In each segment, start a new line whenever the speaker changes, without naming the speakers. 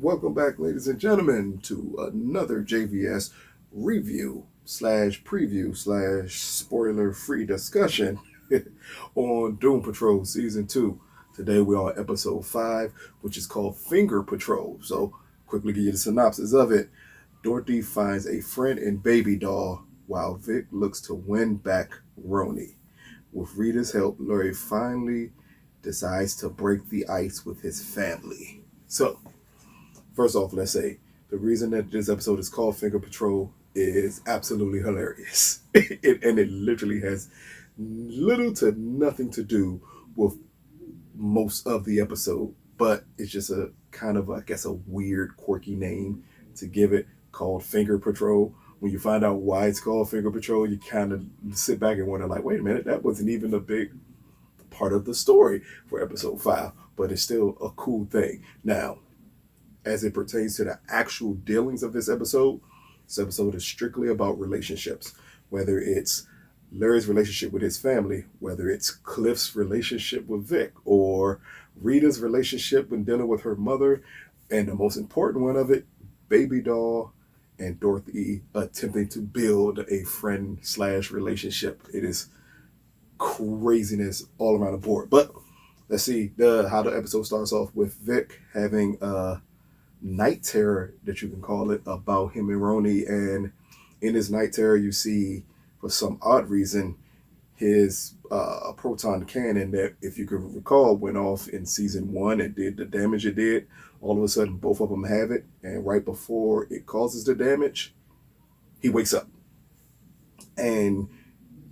Welcome back, ladies and gentlemen, to another JVS review slash preview slash spoiler free discussion on Doom Patrol Season 2. Today we're on episode 5, which is called Finger Patrol. So, quickly give you the synopsis of it. Dorothy finds a friend in Baby Doll while Vic looks to win back Roni. With Rita's help, Larry finally decides to break the ice with his family. So, first off, let's say the reason that this episode is called Finger Patrol is absolutely hilarious. And it literally has little to nothing to do with most of the episode, but it's just a kind of, I guess, a weird, quirky name to give it called Finger Patrol. When you find out why it's called Finger Patrol, you kind of sit back and wonder, like, wait a minute, that wasn't even a big part of the story for episode 5, but it's still a cool thing. Now, as it pertains to the actual dealings of this episode is strictly about relationships, whether it's Larry's relationship with his family, whether it's Cliff's relationship with Vic, or Rita's relationship when dealing with her mother, and the most important one of it, Baby Doll and Dorothy attempting to build a friend slash relationship. It is craziness all around the board. But let's see how the episode starts off with Vic having night terror, that you can call it, about him and Roni. And in his night terror, you see, for some odd reason, his proton cannon that, if you can recall, went off in season 1 and did the damage it did. All of a sudden, both of them have it. And right before it causes the damage, he wakes up. And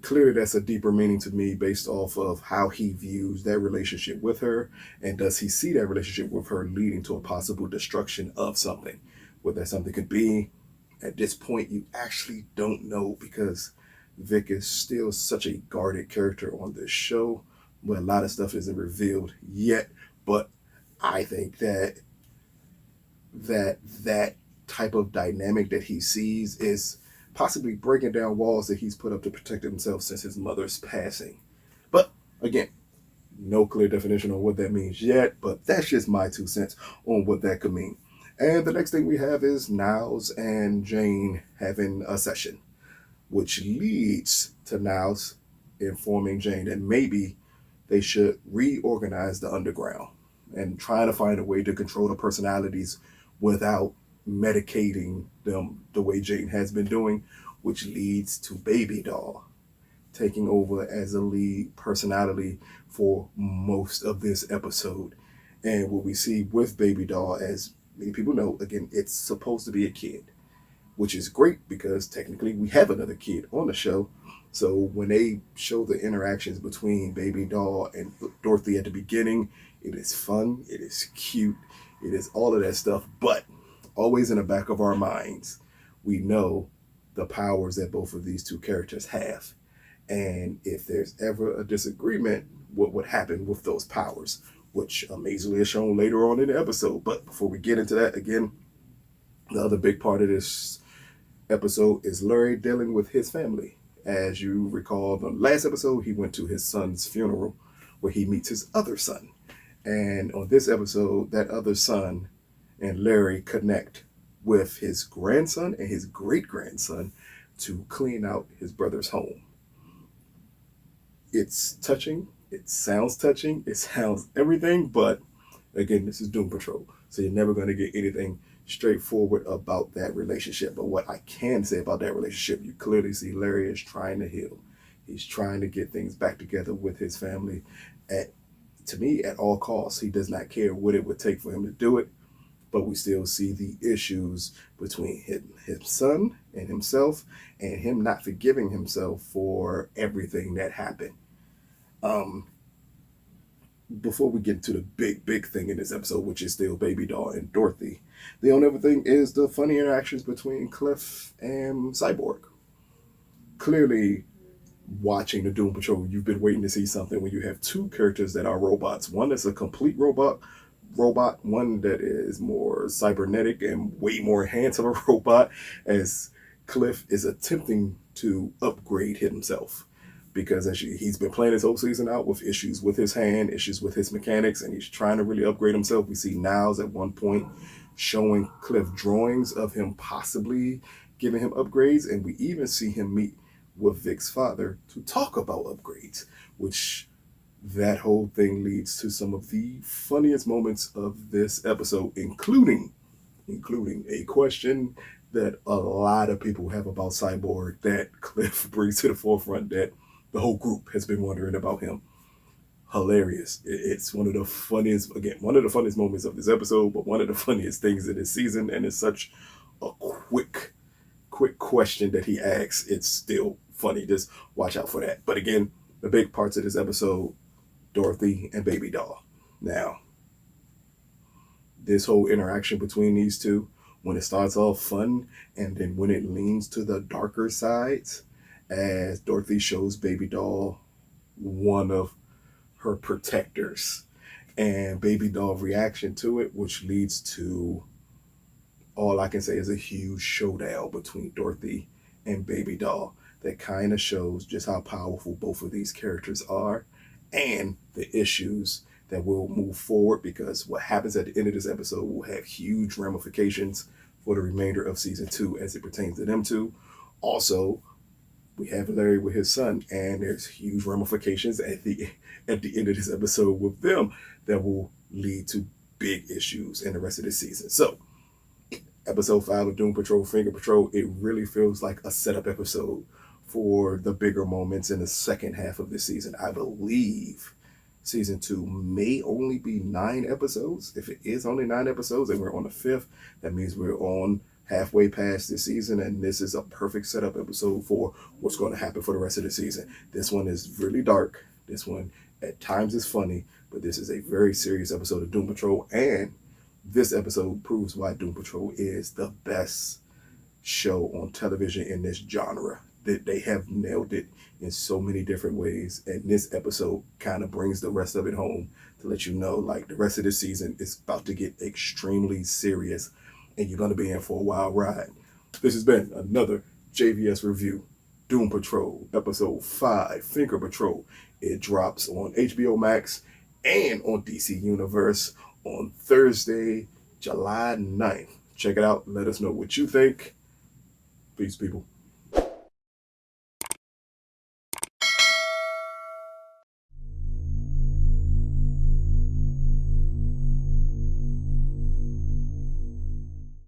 clearly that's a deeper meaning to me based off of how he views that relationship with her, and does he see that relationship with her leading to a possible destruction of something. What that something could be, at this point, you actually don't know, because Vic is still such a guarded character on this show, where a lot of stuff isn't revealed yet. But I think that type of dynamic that he sees is possibly breaking down walls that he's put up to protect himself since his mother's passing. But again, no clear definition on what that means yet, but that's just my 2 cents on what that could mean. And the next thing we have is Niles and Jane having a session, which leads to Niles informing Jane that maybe they should reorganize the underground and trying to find a way to control the personalities without medicating them the way Jane has been doing, which leads to Baby Doll taking over as a lead personality for most of this episode. And what we see with Baby Doll, as many people know, again, it's supposed to be a kid, which is great because technically we have another kid on the show. So when they show the interactions between Baby Doll and Dorothy at the beginning, it is fun, it is cute, it is all of that stuff, but always in the back of our minds, we know the powers that both of these two characters have. And if there's ever a disagreement, what would happen with those powers, which amazingly is shown later on in the episode. But before we get into that, again, the other big part of this episode is Larry dealing with his family. As you recall, the last episode, he went to his son's funeral where he meets his other son. And on this episode, that other son and Larry connect with his grandson and his great-grandson to clean out his brother's home. It's touching, it sounds everything, but again, this is Doom Patrol, so you're never going to get anything straightforward about that relationship. But what I can say about that relationship, you clearly see Larry is trying to heal. He's trying to get things back together with his family to me, at all costs. He does not care what it would take for him to do it. But we still see the issues between his son and himself, and him not forgiving himself for everything that happened. Before we get to the big thing in this episode, which is still Baby Doll and Dorothy, the only other thing is the funny interactions between Cliff and Cyborg. Clearly, watching the Doom Patrol, you've been waiting to see something when you have two characters that are robots. One that's a complete robot, one that is more cybernetic and way more hands-on a robot, as Cliff is attempting to upgrade himself. Because he's been playing his whole season out with issues with his hand, issues with his mechanics, and he's trying to really upgrade himself. We see Niles at one point showing Cliff drawings of him possibly giving him upgrades, and we even see him meet with Vic's father to talk about upgrades, which that whole thing leads to some of the funniest moments of this episode, including a question that a lot of people have about Cyborg that Cliff brings to the forefront that the whole group has been wondering about him. Hilarious. It's one of the funniest moments of this episode, but one of the funniest things in this season, and it's such a quick question that he asks. It's still funny. Just watch out for that. But again, the big parts of this episode, Dorothy and Baby Doll. Now, this whole interaction between these two, when it starts off fun, and then when it leans to the darker sides, as Dorothy shows Baby Doll one of her protectors, and Baby Doll reaction to it, which leads to, all I can say is, a huge showdown between Dorothy and Baby Doll that kind of shows just how powerful both of these characters are and the issues that will move forward, because what happens at the end of this episode will have huge ramifications for the remainder of season 2 as it pertains to them two. Also, we have Larry with his son, and there's huge ramifications at the end of this episode with them that will lead to big issues in the rest of the season. So, episode 5 of Doom Patrol, Finger Patrol, it really feels like a setup episode for the bigger moments in the second half of this season. I believe season 2 may only be 9 episodes. If it is only 9 episodes and we're on the 5th, that means we're on halfway past this season, and this is a perfect setup episode for what's going to happen for the rest of the season. This one is really dark. This one at times is funny, but this is a very serious episode of Doom Patrol, and this episode proves why Doom Patrol is the best show on television in this genre. That they have nailed it in so many different ways, and this episode kind of brings the rest of it home to let you know, like, the rest of the season is about to get extremely serious, and you're going to be in for a wild ride. This has been another JVS review, Doom Patrol, episode 5, Finger Patrol. It drops on HBO Max and on DC Universe on Thursday, July 9th. Check it out. Let us know what you think. Peace, people.